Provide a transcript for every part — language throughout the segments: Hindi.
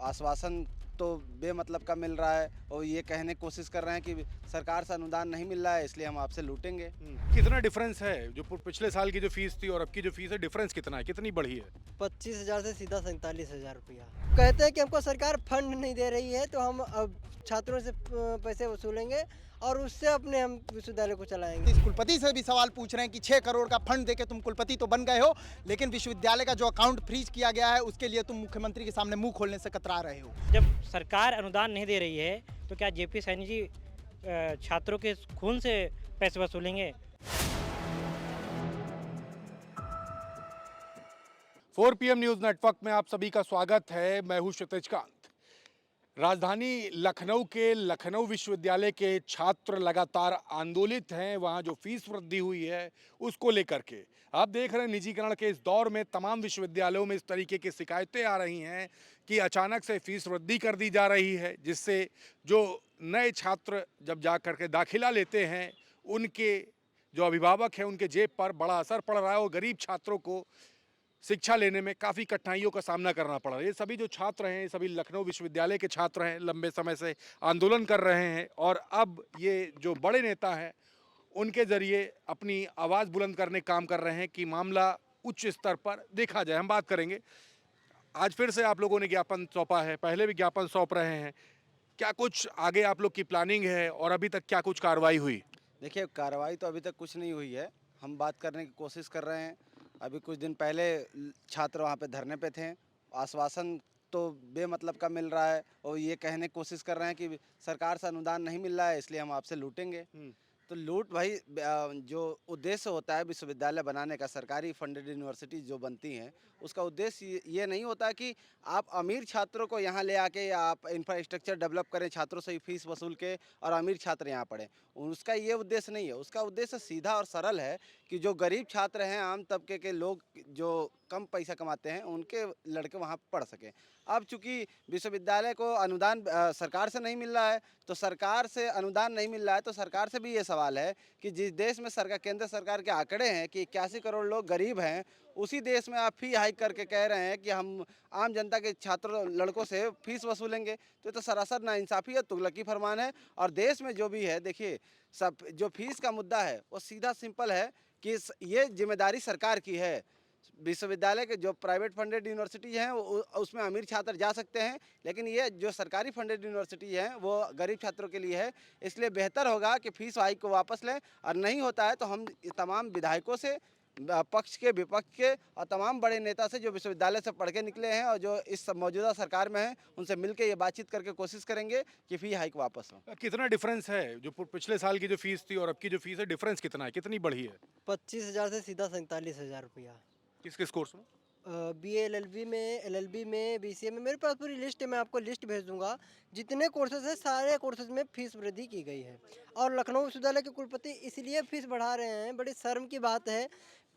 आश्वासन तो बेमतलब का मिल रहा है और ये कहने की कोशिश कर रहे हैं कि सरकार से अनुदान नहीं मिल रहा है इसलिए हम आपसे लूटेंगे। कितना डिफरेंस है जो पिछले साल की जो फीस थी और अब की जो फीस है, डिफरेंस कितना है, कितनी बढ़ी है? 25,000 से सीधा 47,000 रुपया। कहते हैं कि हमको सरकार फंड नहीं दे रही है तो हम अब छात्रों से पैसे वसूलेंगे और उससे अपने हम विश्वविद्यालय को चलाएंगे। इस कुलपति से भी सवाल पूछ रहे हैं कि 6 करोड़ का फंड देके तुम कुलपति तो बन गए हो, लेकिन विश्वविद्यालय का जो अकाउंट फ्रीज किया गया है उसके लिए तुम मुख्यमंत्री के सामने मुंह खोलने से कतरा रहे हो। जब सरकार अनुदान नहीं दे रही है तो क्या जेपी सैनी जी छात्रों के खून से पैसे वसूलेंगे? 4 PM न्यूज नेटवर्क में आप सभी का स्वागत है। मैं हूं क्षितिज कांत। राजधानी लखनऊ के लखनऊ विश्वविद्यालय के छात्र लगातार आंदोलित हैं। वहां जो फीस वृद्धि हुई है उसको लेकर के आप देख रहे हैं निजीकरण के इस दौर में तमाम विश्वविद्यालयों में इस तरीके की शिकायतें आ रही हैं कि अचानक से फीस वृद्धि कर दी जा रही है, जिससे जो नए छात्र जब जा कर के दाखिला लेते हैं उनके जो अभिभावक हैं उनके जेब पर बड़ा असर पड़ रहा है और गरीब छात्रों को शिक्षा लेने में काफ़ी कठिनाइयों का सामना करना पड़ रहा है। ये सभी जो छात्र हैं, ये सभी लखनऊ विश्वविद्यालय के छात्र हैं, लंबे समय से आंदोलन कर रहे हैं और अब ये जो बड़े नेता हैं उनके ज़रिए अपनी आवाज़ बुलंद करने काम कर रहे हैं कि मामला उच्च स्तर पर देखा जाए। हम बात करेंगे। आज फिर से आप लोगों ने ज्ञापन सौंपा है, पहले भी ज्ञापन सौंप रहे हैं। क्या कुछ आगे आप लोग की प्लानिंग है और अभी तक क्या कुछ कार्रवाई हुई? देखिए, कार्रवाई तो अभी तक कुछ नहीं हुई है। हम बात करने की कोशिश कर रहे हैं। अभी कुछ दिन पहले छात्र वहाँ पे धरने पे थे। आश्वासन तो बेमतलब का मिल रहा है और ये कहने की कोशिश कर रहे हैं कि सरकार से अनुदान नहीं मिल रहा है इसलिए हम आपसे लूटेंगे। तो लूट भाई, जो उद्देश्य होता है विश्वविद्यालय बनाने का, सरकारी फंडेड यूनिवर्सिटी जो बनती हैं उसका उद्देश्य ये नहीं होता कि आप अमीर छात्रों को यहाँ ले आके आप इंफ्रास्ट्रक्चर डेवलप करें, छात्रों से ही फीस वसूल के और अमीर छात्र यहाँ पढ़ें। उसका ये उद्देश्य नहीं है। उसका उद्देश्य सीधा और सरल है कि जो गरीब छात्र हैं, आम तबके के लोग जो कम पैसा कमाते हैं, उनके लड़के वहाँ पढ़ सकें। अब चूंकि विश्वविद्यालय को अनुदान सरकार से नहीं मिल रहा है, तो सरकार से अनुदान नहीं मिल रहा है तो सरकार से भी ये सवाल है कि जिस देश में सरकार, केंद्र सरकार के आंकड़े हैं कि 81 करोड़ लोग गरीब हैं, उसी देश में आप फी हाइक करके कह रहे हैं कि हम आम जनता के छात्रों लड़कों से फीस वसूलेंगे। तो ये तो सरासर नाइंसाफ़ी है, तुगलकी फरमान है। और देश में जो भी है, देखिए, सब जो फीस का मुद्दा है वो सीधा सिंपल है कि ये जिम्मेदारी सरकार की है। विश्वविद्यालय के जो प्राइवेट फंडेड यूनिवर्सिटी हैं उसमें अमीर छात्र जा सकते हैं, लेकिन ये जो सरकारी फंडेड यूनिवर्सिटी हैं वो गरीब छात्रों के लिए है। इसलिए बेहतर होगा कि फीस हाइक को वापस लें, और नहीं होता है तो हम तमाम विधायकों से, पक्ष के विपक्ष के और तमाम बड़े नेता से जो विश्वविद्यालय से पढ़ के निकले हैं और जो इस मौजूदा सरकार में हैं, उनसे मिलकर ये बातचीत करके कोशिश करेंगे कि फ़ी हाइक वापस हो। कितना डिफरेंस है जो पिछले साल की जो फीस थी और अब की जो फीस है, डिफरेंस कितना है, कितनी बढ़ी है? 25,000 से सीधा 47,000 रुपया। किस किस कोर्स में? बीए एलएलबी में बीसीए में मेरे पास पूरी लिस्ट है। मैं आपको लिस्ट भेज दूंगा। जितने कोर्सेज हैं सारे कोर्सेज में फीस वृद्धि की गई है और लखनऊ विश्वविद्यालय के कुलपति इसलिए फीस बढ़ा रहे हैं, बड़ी शर्म की बात है।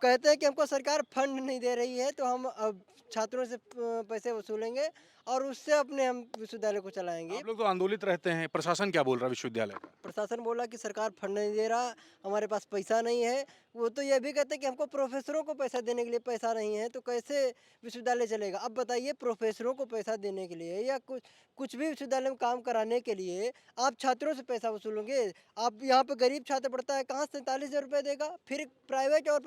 कहते हैं कि हमको सरकार फंड नहीं दे रही है तो हम अब छात्रों से पैसे वसूलेंगे और उससे अपने हम विश्वविद्यालय को चलाएंगे। आप लोग तो आंदोलित रहते हैं, प्रशासन क्या बोल रहा है विश्वविद्यालय का? प्रशासन बोला कि सरकार फंड नहीं दे रहा, हमारे पास पैसा नहीं है। वो तो ये भी कहते हैं कि हमको प्रोफेसरों को पैसा देने के लिए पैसा नहीं है, तो कैसे विश्वविद्यालय चलेगा? अब बताइए, प्रोफेसरों को पैसा देने के लिए या कुछ भी विश्वविद्यालय में काम कराने के लिए आप छात्रों से पैसा वसूलोगे? आप यहाँ पे गरीब छात्र पढ़ता है, कहाँ 47,000 रुपये देगा? फिर प्राइवेट और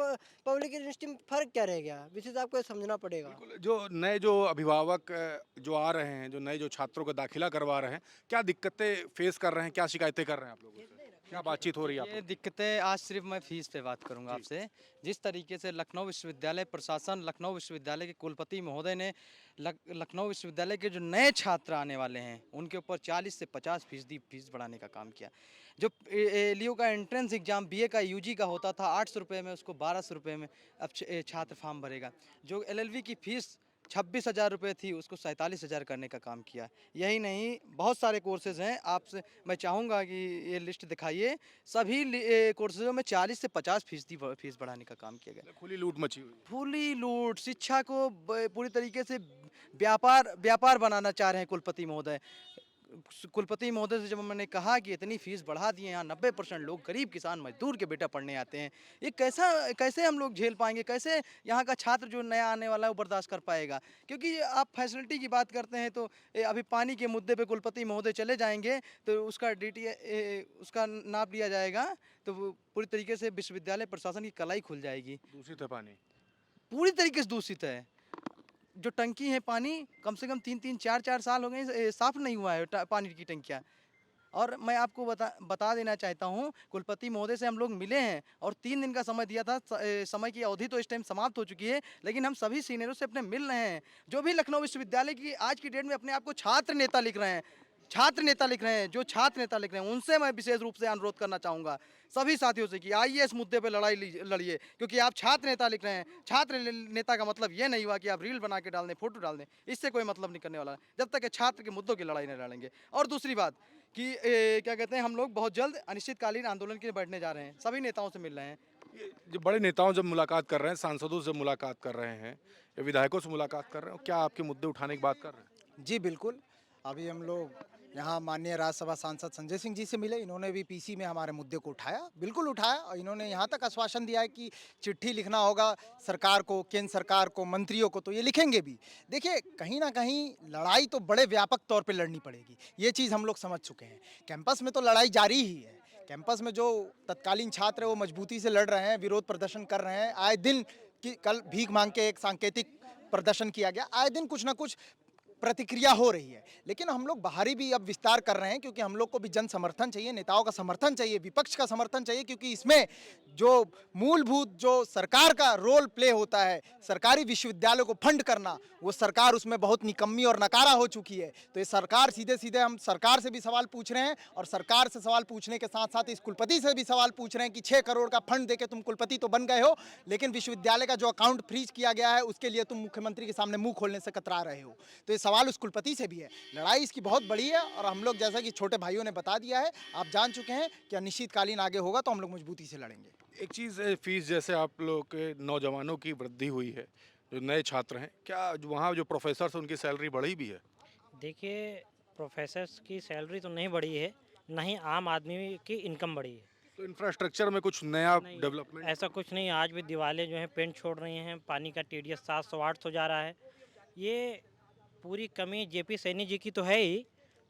पब्लिक यूनिवर्सिटी में फ़र्क क्या रह गया? विशेष आपको समझना पड़ेगा। जो नए जो अभिभावक जो आ रहे हैं, जो नए जो छात्रों का दाखिला करवा रहे हैं, क्या दिक्कतें फेस कर रहे हैं, क्या शिकायतें कर रहे हैं आप लोगों से? क्या बातचीत हो रही है आप ये लोगों दिक्कतें आज सिर्फ मैं फीस पे बात करूंगा आपसे। जिस तरीके से लखनऊ विश्वविद्यालय प्रशासन, लखनऊ विश्वविद्यालय के कुलपति महोदय ने लखनऊ विश्वविद्यालय के जो नए छात्र आने वाले हैं उनके ऊपर 40 से 50% फीस बढ़ाने का काम किया। जो एलयू का एंट्रेंस एग्जाम बीए का यूजी का होता था 800 रुपये में, उसको 1200 रुपये में अब छात्र फॉर्म भरेगा। जो एलएलबी की फीस 26,000 रुपये थी उसको 47,000 करने का काम किया। यही नहीं, बहुत सारे कोर्सेज़ हैं। आपसे मैं चाहूँगा कि ये लिस्ट दिखाइए। सभी कोर्सेज़ों में 40 से 50% फीस बढ़ाने का काम किया गया। से? खुली लूट मची हुई है। खुली लूट, शिक्षा को पूरी तरीके से व्यापार बनाना चाह रहे हैं कुलपति महोदय। कुलपति महोदय से जब मैंने कहा कि इतनी फीस बढ़ा दी है, यहाँ 90% लोग गरीब किसान मजदूर के बेटा पढ़ने आते हैं, ये कैसे हम लोग झेल पाएंगे, कैसे यहाँ का छात्र जो नया आने वाला है वो बर्दाश्त कर पाएगा। क्योंकि आप फैसिलिटी की बात करते हैं तो अभी पानी के मुद्दे पे कुलपति महोदय चले जाएंगे तो उसका उसका नाप लिया जाएगा, तो वो पूरी तरीके से विश्वविद्यालय प्रशासन की कलाई खुल जाएगी। दूषित है पानी। पूरी तरीके से दूषित है। जो टंकी है पानी, कम से कम 3-3 4-4 साल हो गए साफ नहीं हुआ है पानी की टंकियाँ। और मैं आपको बता देना चाहता हूँ, कुलपति महोदय से हम लोग मिले हैं और 3 दिन का समय दिया था। समय की अवधि तो इस टाइम समाप्त हो चुकी है, लेकिन हम सभी सीनियरों से अपने मिल रहे हैं। जो भी लखनऊ विश्वविद्यालय की आज की डेट में अपने आप को छात्र नेता लिख रहे हैं, जो छात्र नेता लिख रहे हैं, उनसे मैं विशेष रूप से अनुरोध करना चाहूँगा सभी साथियों से कि आइए इस मुद्दे पे लड़ाई लड़िए। क्योंकि आप छात्र नेता लिख रहे हैं, छात्र नेता का मतलब ये नहीं हुआ कि आप रील बना के डाल दें, फोटो डाल दें, इससे कोई मतलब नहीं करने वाला जब तक कि छात्र के मुद्दों की लड़ाई नहीं लड़ेंगे। और दूसरी बात कि क्या कहते हैं, हम लोग बहुत जल्द अनिश्चितकालीन आंदोलन के लिए बैठने जा रहे हैं, सभी नेताओं से मिल रहे हैं। ये जो बड़े नेताओं जब मुलाकात कर रहे हैं, सांसदों से मुलाकात कर रहे हैं या विधायकों से मुलाकात कर रहे हैं, क्या आपके मुद्दे उठाने की बात कर रहे हैं? जी बिल्कुल। अभी हम लोग यहाँ माननीय राज्यसभा सांसद संजय सिंह जी से मिले। इन्होंने भी पीसी में हमारे मुद्दे को उठाया, बिल्कुल उठाया, और इन्होंने यहाँ तक आश्वासन दिया है कि चिट्ठी लिखना होगा सरकार को, केंद्र सरकार को, मंत्रियों को, तो ये लिखेंगे भी। देखिए, कहीं ना कहीं लड़ाई तो बड़े व्यापक तौर पे लड़नी पड़ेगी, ये चीज़ हम लोग समझ चुके हैं। कैंपस में तो लड़ाई जारी ही है। कैंपस में जो तत्कालीन छात्र है वो मजबूती से लड़ रहे हैं, विरोध प्रदर्शन कर रहे हैं। आए दिन कि कल भीख मांग के एक सांकेतिक प्रदर्शन किया गया, आए दिन कुछ ना कुछ प्रतिक्रिया हो रही है। लेकिन हम लोग बाहरी भी अब विस्तार कर रहे हैं, क्योंकि हम लोग को भी जन समर्थन चाहिए, नेताओं का समर्थन चाहिए, विपक्ष का समर्थन चाहिए। क्योंकि इसमें जो मूलभूत जो सरकार का रोल प्ले होता है, सरकारी विश्वविद्यालयों को फंड करना, वो सरकार उसमें बहुत निकम्मी और नकारा हो चुकी है। तो ये सरकार सीधे सीधे, हम सरकार से भी सवाल पूछ रहे हैं, और सरकार से सवाल पूछने के साथ साथ इस कुलपति से भी सवाल पूछ रहे हैं कि 6 करोड़ का फंड देके तुम कुलपति तो बन गए हो, लेकिन विश्वविद्यालय का जो अकाउंट फ्रीज किया गया है उसके लिए तुम मुख्यमंत्री के सामने मुंह खोलने से कतरा रहे हो। तो ये सवाल उस कुलपति से भी है। लड़ाई इसकी बहुत बड़ी है, और हम लोग, जैसा कि छोटे भाइयों ने बता दिया है, आप जान चुके हैं कि अनिश्चितकालीन आगे होगा तो हम लोग मजबूती से लड़ेंगे। एक चीज़ है, फीस जैसे आप लोग के नौजवानों की वृद्धि हुई है, जो नए छात्र हैं, क्या वहाँ जो प्रोफेसर हैं उनकी सैलरी बढ़ी भी है? देखिए, प्रोफेसर्स की सैलरी तो नहीं बढ़ी है, ना ही आम आदमी की इनकम बढ़ी है। तो इंफ्रास्ट्रक्चर में कुछ नया नहीं, डेवलपमेंट? ऐसा कुछ नहीं। आज भी दीवारें जो हैं पेंट छोड़ रही हैं, पानी का टीडीएस 700-800 जा रहा है। ये पूरी कमी जेपी सैनी जी की तो है ही,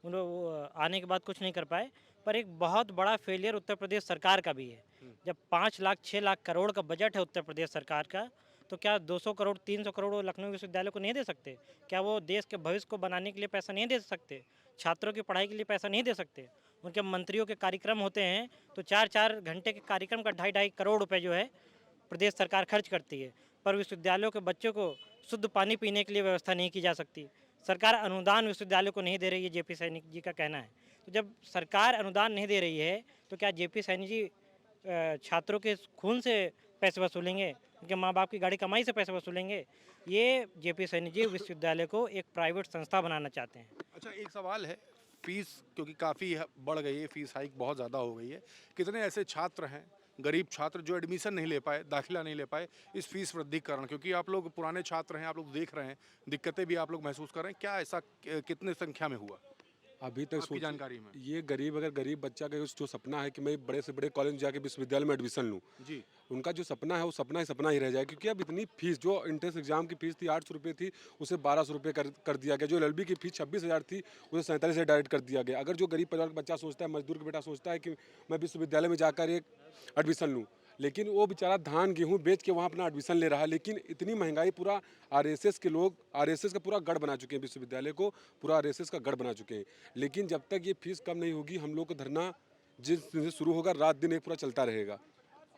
उन लोग आने के बाद कुछ नहीं कर पाए, पर एक बहुत बड़ा फेलियर उत्तर प्रदेश सरकार का भी है। जब 5 लाख 6 लाख करोड़ का बजट है उत्तर प्रदेश सरकार का, तो क्या 200 करोड़ 300 करोड़ वो लखनऊ विश्वविद्यालय को नहीं दे सकते? क्या वो देश के भविष्य को बनाने के लिए पैसा नहीं दे सकते? छात्रों की पढ़ाई के लिए पैसा नहीं दे सकते? उनके मंत्रियों के कार्यक्रम होते हैं तो 4-4 घंटे के कार्यक्रम का 2.5-2.5 करोड़ रुपए जो है प्रदेश सरकार खर्च करती है, पर विश्वविद्यालयों के बच्चों को शुद्ध पानी पीने के लिए व्यवस्था नहीं की जा सकती। सरकार अनुदान विश्वविद्यालय को नहीं दे रही है, जेपी सैनी जी का कहना है। तो जब सरकार अनुदान नहीं दे रही है तो क्या जेपी सैनी जी छात्रों के खून से पैसे वसूलेंगे, उनके माँ बाप की गाड़ी कमाई से पैसे वसूलेंगे? ये जेपी सैनी जी विश्वविद्यालय को एक प्राइवेट संस्था बनाना चाहते हैं। अच्छा, एक सवाल है, फीस क्योंकि काफ़ी बढ़ गई है, फीस हाइक बहुत ज़्यादा हो गई है, कितने ऐसे छात्र हैं, गरीब छात्र, जो एडमिशन नहीं ले पाए, दाखिला नहीं ले पाए इस फीस वृद्धि के कारण? क्योंकि आप लोग पुराने छात्र हैं, आप लोग देख रहे हैं, दिक्कतें भी आप लोग महसूस कर रहे हैं, क्या ऐसा कितने संख्या में हुआ अभी तक आपकी जानकारी में? ये गरीब, अगर गरीब बच्चा का जो सपना है कि मैं बड़े से बड़े कॉलेज जाके विश्वविद्यालय में एडमिशन लूँ, जी, उनका जो सपना है वो सपना ही रह जाए। क्योंकि अब इतनी फीस, जो इंट्रेंस एग्जाम की फीस थी 800 रुपये थी, उसे 1200 रुपये कर दिया गया। जो LLB की फीस 26,000 थी, उसे 47,000 डायरेक्ट कर दिया गया। अगर जो गरीब परिवार का बच्चा सोचता है, मजदूर का बेटा सोचता है कि मैं विश्वविद्यालय में जाकर एक एडमिशन लूँ, लेकिन वो बेचारा धान गेहूं बेच के वहाँ अपना एडमिशन ले रहा है। लेकिन इतनी महंगाई, पूरा RSS के लोग, RSS का पूरा गढ़ बना चुके हैं, विश्वविद्यालय को पूरा RSS का गढ़ बना चुके हैं। लेकिन जब तक ये फीस कम नहीं होगी, हम लोग का धरना जिस दिन से शुरू होगा, रात दिन एक पूरा चलता रहेगा।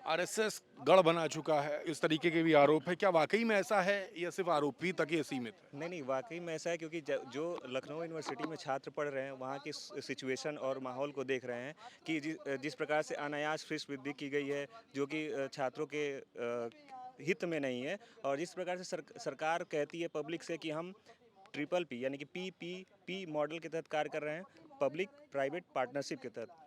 RSS गढ़ बना चुका है, इस तरीके के भी आरोप है, क्या वाकई में ऐसा है या सिर्फ आरोप ही तक ये सीमित है? नहीं, वाकई में ऐसा है, क्योंकि जो लखनऊ यूनिवर्सिटी में छात्र पढ़ रहे हैं, वहाँ की सिचुएशन और माहौल को देख रहे हैं कि जिस प्रकार से अनायास फीस वृद्धि की गई है, जो कि छात्रों के हित में नहीं है, और जिस प्रकार से सरकार कहती है पब्लिक से कि हम PPP यानी कि PPP मॉडल के तहत कार्य कर रहे हैं, पब्लिक प्राइवेट पार्टनरशिप के तहत।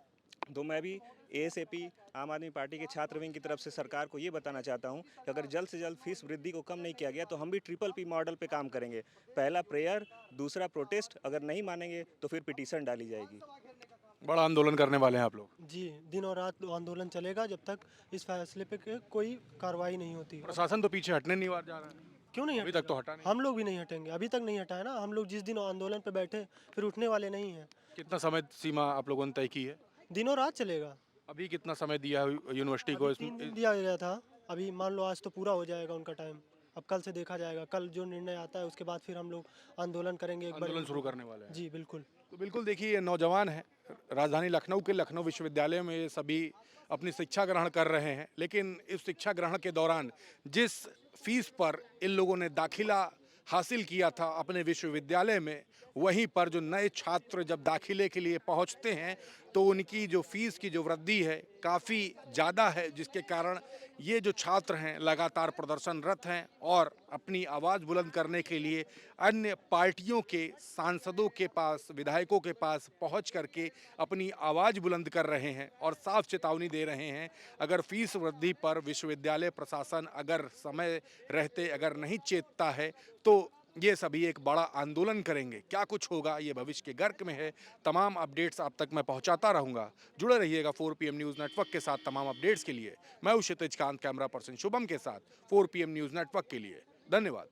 तो मैं भी एएसएपी आम आदमी पार्टी के छात्र विंग की तरफ से सरकार को ये बताना चाहता हूं कि अगर जल्द से जल्द फीस वृद्धि को कम नहीं किया गया तो हम भी ट्रिपल पी मॉडल पे काम करेंगे। पहला प्रेयर, दूसरा प्रोटेस्ट, अगर नहीं मानेंगे तो फिर पिटीशन डाली जाएगी। बड़ा आंदोलन करने वाले हैं आप लोग? जी, दिन और रात आंदोलन चलेगा जब तक इस फैसले पे कोई कार्रवाई नहीं होती। प्रशासन तो पीछे हटने नहीं जा रहा है। क्यों नहीं अभी हटेगा? तक तो हटा नहीं। हम लोग भी नहीं हटेंगे, अभी तक नहीं हटा है ना। हम लोग जिस दिन आंदोलन पे बैठे फिर उठने वाले नहीं हैं। कितना समय सीमा आप लोगों ने तय की है? दिनों रात चलेगा। अभी कितना समय दिया है यूनिवर्सिटी को अभी 3 दिन दिया गया था, अभी मान लो आज तो पूरा हो जाएगा उनका टाइम। अब कल से देखा जाएगा, कल जो निर्णय आता है उसके बाद फिर हम लोग आंदोलन करेंगे। एक बार आंदोलन शुरू करने वाले हैं? जी बिल्कुल। तो बिल्कुल देखिए, ये नौजवान हैं राजधानी लखनऊ के लखनऊ विश्वविद्यालय में, ये सभी अपनी शिक्षा ग्रहण कर रहे हैं। लेकिन इस शिक्षा ग्रहण के दौरान जिस फीस पर इन लोगों ने दाखिला हासिल किया था अपने विश्वविद्यालय में, वहीं पर जो नए छात्र जब दाखिले के लिए पहुंचते हैं तो उनकी जो फीस की जो वृद्धि है काफ़ी ज़्यादा है, जिसके कारण ये जो छात्र हैं लगातार प्रदर्शनरत हैं और अपनी आवाज़ बुलंद करने के लिए अन्य पार्टियों के सांसदों के पास, विधायकों के पास पहुंच करके अपनी आवाज़ बुलंद कर रहे हैं और साफ चेतावनी दे रहे हैं, अगर फीस वृद्धि पर विश्वविद्यालय प्रशासन अगर समय रहते अगर नहीं चेतता है तो ये सभी एक बड़ा आंदोलन करेंगे। क्या कुछ होगा ये भविष्य के गर्क में है। तमाम अपडेट्स आप तक मैं पहुंचाता रहूंगा। जुड़े रहिएगा 4 PM न्यूज़ नेटवर्क के साथ तमाम अपडेट्स के लिए। मैं हूं क्षितिज कांत, कैमरा पर्सन शुभम के साथ 4 PM न्यूज़ नेटवर्क के लिए। धन्यवाद।